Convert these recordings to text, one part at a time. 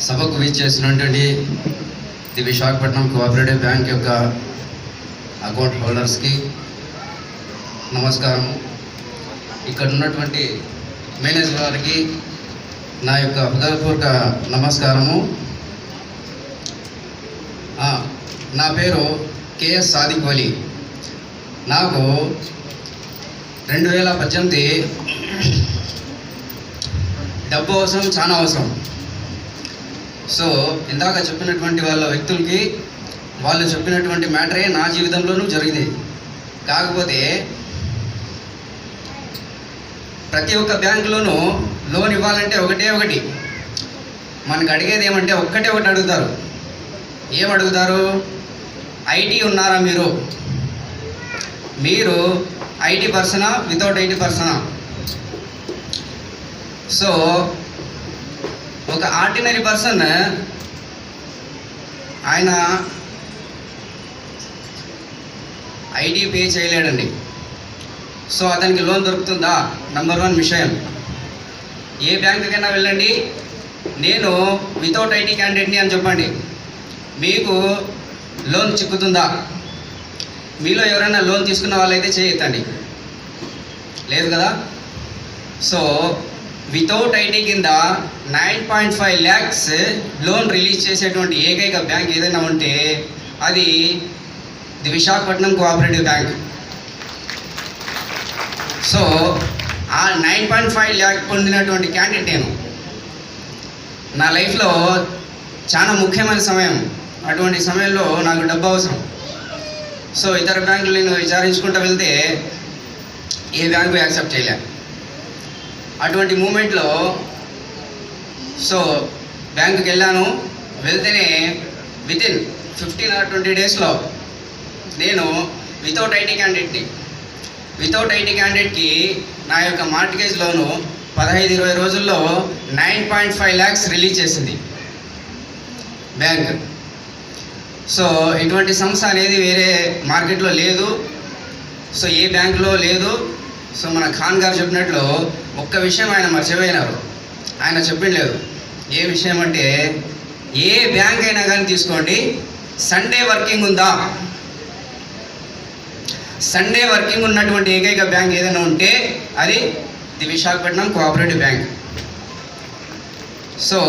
సభకు విచ్చేసినటువంటి the Visakhapatnam cooperative bank యొక్క అకౌంట్ హోల్డర్స్కి నమస్కారం. ఇక్కడ ఉన్నటువంటి మేనేజర్ గారికి నా యొక్క హృదయపూర్వక నమస్కారము. నా పేరు కేఎస్ సాదిక్ వలి. నాకు 2018 డబ్బు అవసరం, చాలా అవసరం. సో ఇందాక చెప్పినటువంటి వాళ్ళ వ్యక్తులకి వాళ్ళు చెప్పినటువంటి మ్యాటరే నా జీవితంలోనూ జరిగింది. కాకపోతే ప్రతి ఒక్క బ్యాంకులోనూ లోన్ ఇవ్వాలంటే ఒకటి మనకు అడిగేది ఏమంటే ఒకటి అడుగుతారు. ఏమడుగుతారు? ఐటీ ఉన్నారా, మీరు IT persona, without IT persona? So ఒక ఆర్డినరీ పర్సన్ ఆయన ఐటీ పే చేయలేడండి. సో అతనికి లోన్ దొరుకుతుందా? నంబర్ 1 విషయం. ఏ బ్యాంకుకైనా వెళ్ళండి, నేను వితౌట్ ఐటీ క్యాండిడేట్ని అని చెప్పండి, మీకు లోన్ చిక్కుతుందా? మీలో ఎవరైనా లోన్ తీసుకున్న వాళ్ళైతే చేయొద్దండి, లేదు కదా. సో వితౌట్ ఐటీ కింద 9.5 lakhs లోన్ రిలీజ్ చేసేటువంటి ఏకైక బ్యాంక్ ఏదైనా ఉంటే అది the Visakhapatnam cooperative bank. So ఆ 9.5 lakh పొందినటువంటి క్యాండిడేట్ నేను. నా లైఫ్లో చాలా ముఖ్యమైన సమయం. అటువంటి సమయంలో నాకు డబ్బు అవసరం. సో ఇతర బ్యాంకులు నేను విచారించుకుంటూ వెళ్తే ఏ బ్యాంకు యాక్సెప్ట్ చేయలే. అటువంటి మూమెంట్లో సో బ్యాంకుకి వెళ్ళాను. వెళ్తేనే వితిన్ 15 or 20 daysలో నేను వితౌట్ ఐటీ క్యాండిడేట్ని. వితౌట్ ఐటీ క్యాండిడేట్కి నా యొక్క మార్టిగేజ్ లోను 15-20 రోజుల్లో 9.5 lakhs రిలీజ్ చేసింది బ్యాంక్. సో ఇటువంటి సంస్థ అనేది వేరే మార్కెట్లో లేదు. సో ఏ బ్యాంకులో లేదు. సో మన ఖాన్ గారు చెప్పినట్లు ఒక్క విషయం ఆయన మర్చిపోయినారు. ఆయన చెప్పిండలేదు. ఏ విషయం అంటే, ఏ బ్యాంక్ అయినా కానీ తీసుకోండి, సండే వర్కింగ్ ఉందా? సండే వర్కింగ్ ఉన్నటువంటి ఏకైక బ్యాంక్ ఏదైనా ఉంటే అది the Visakhapatnam cooperative bank. So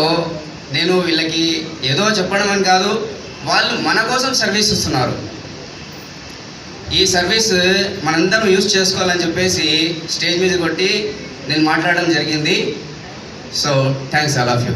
నేను వీళ్ళకి ఏదో చెప్పడం అని కాదు, వాళ్ళు మన కోసం సర్వీస్ ఇస్తున్నారు. ఈ సర్వీస్ మనందరం యూజ్ చేసుకోవాలని చెప్పేసి స్టేజ్ మీద కొట్టి నేను మాట్లాడడం జరిగింది. So thanks all of you.